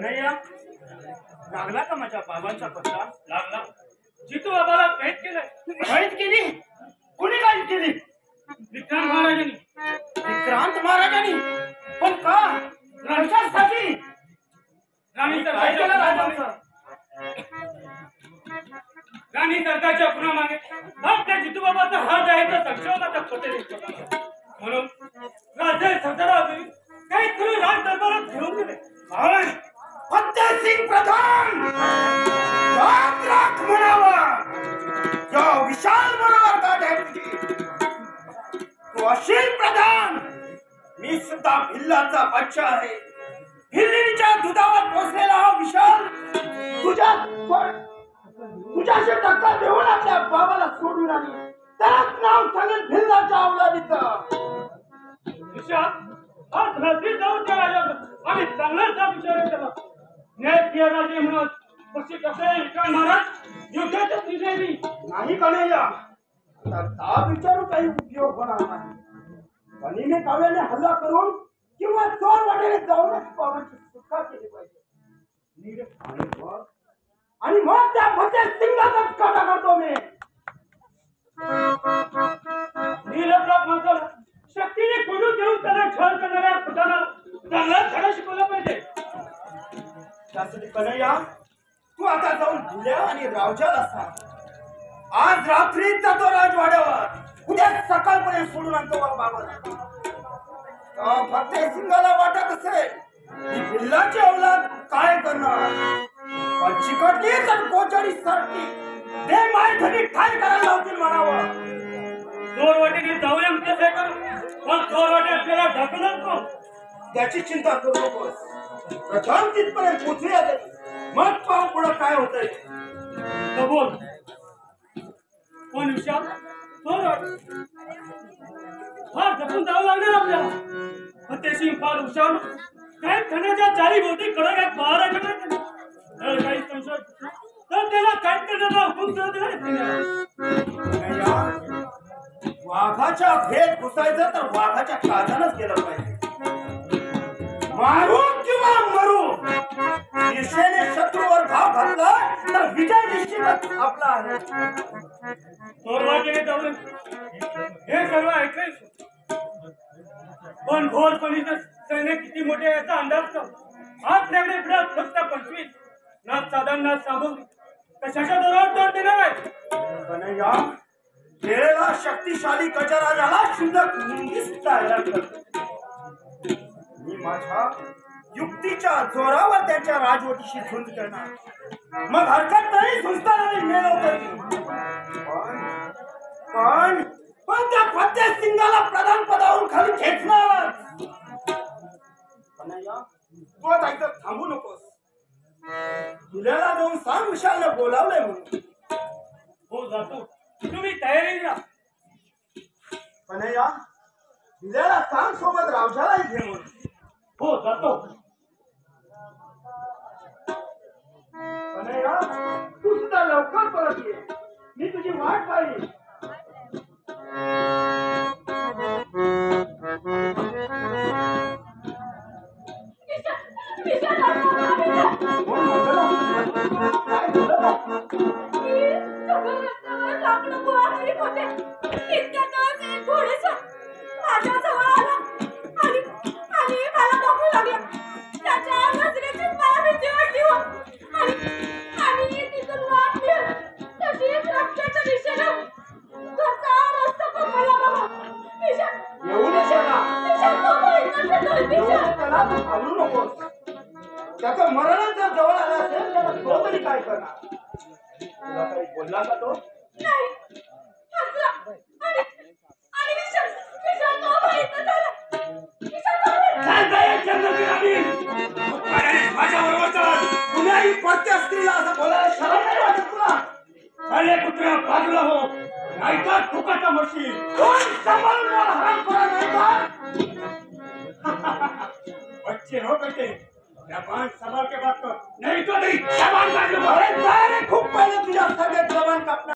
कन्हैया, लागला का माझ्या बाबांचा पत्ता? लागला. जितू बाबाला कैद केलं. कैद केली? कोणी कैद केली? विक्रांत महाराजांनी. विक्रांत महाराजांनी? पण का? कशासाठी? राणी काय केलं राजांचं? राणी सरकारच्या खुनामागे आपल्या जितू बाबाचा हात आहे तर संशोधनाचा पत्ते म्हणून राजे सरदारावी काही करून राज दरबारात घेऊन गेले. काय? फतेहसिंग प्रधान याद राख म्हणावा, या विशाल मनोहर आहे तुझी. तू अशील प्रधान, मी सुद्धा भिल्लाचा बादशाह आहे. भिल्लीच्या दुधावर पोचलेला हा विशाल तुझ्याशी टक्कर देऊन आपल्या बाबाला सोडून आली. त्याच नाव सांगेल भिल्लाच्या अवलादीचं. विशाल हा धरती जाऊन त्या राजाला आम्ही चांगलाच विचार केला. न्याय प्रिय राजे म्हणून पक्षी कसे विक्रांत महाराज युद्धाच्या दिशेने नाही कन्हैया, आता विचारू काही उपयोग होणार नाही. गनिमी काव्याने हल्ला करून किंवा चोर वाटेने जाऊनच बाबांची सुटका केली पाहिजे. आणि मग त्या फतेहसिंगाचा काटा करतो मी. नीलप्रभ माणसाला शक्तीने कोडून देऊन त्याला छळ करणाऱ्या पुताला चांगला धडा शिकवला पाहिजे. त्यासाठी कन्हैया, तू आता जाऊन भुल्या आणि रावजाला सांग. आज रात्री जातो राजवाड्यावर, उद्या सकाळपर्यंत सोडून आणतो बाबाला. फतेहसिंगाला वाटत असेल ही भिल्लाची औलाद काय करणार, पण चिकटली तर कोचडी सरती दे माय धनी काय करायला लावतील म्हणावं. चोर वाटेने जाऊया कसे करू, पण चोर वाटे आपल्याला ढकलत नको. त्याची चिंता करू नकोस. प्रथम तिथपर्यंत पोचूया तरी, मग पाहू पुढं काय होतंय. बोल कोण विशाल? चोर फार जपून जावं लागणार आपल्याला. फतेहसिंग फार हुशार, काय खाण्याच्या चारी भोवती कडक एक पहारा ठेवला. जर काही संशय तर त्याला काय करण्याचा हुकूम वाघाच्या भेद घुसायचं तर वाघाच्या काजानच गेलं पाहिजे. मारू किंवा मरू, दिशेने शत्रूवर घाव घातला तर विजय निश्चितच आपला आहे. चोर वाटेने जाऊन हे सर्व ऐकलेच, पण घोरपणीचं सैन्य किती मोठे याचा अंदाज कर. आपल्याकडे फिरत फक्त 25 ना साधन ना सामग्री, कशाच्या जोरावर तोड देणार आहे. कन्हैया, वेळेला शक्तिशाली गजराजाला शुद्धक हैराण करतो. मी माझ्या युक्तीच्या जोरावर त्यांच्या राजवटीशी झुंज करणार. मग हरकत नाही, झुंजताना मी मेलो तरी. पण त्या फतेहसिंगाला प्रधान पदावरून खाली खेचणार. कन्हैया, तू आता इथं थांबू नकोस. तुला जाऊन सांग विशालने बोलावलंय म्हणून. हो जातो, तुम्ही तयारी द्या. कन्हैया, तुला सांग सोबत रावजालाही घे म्हणून. हो जातो. कन्हैया, तू सुद्धा लवकर परत ये, मी तुझी वाट पाहिली. त्याचं मरण जर जवळ आलं असेल तर तो तरी काय करणार. तुला काही बोलला का तो? स्त्रीला असं बोलायला शरम नाही वाटत तुला? अरे पुत्र, बाजूला हो, नाहीतर फुकट मरशील. कोण सांभाळून हरामखोरा नाही का? बच्चे हो बेटे, जबान संभाल के बात कर, नहीं तो नहीं जबान काट लूंगा. अरे खूप पहिले तुझ्या सगळ्यात जबान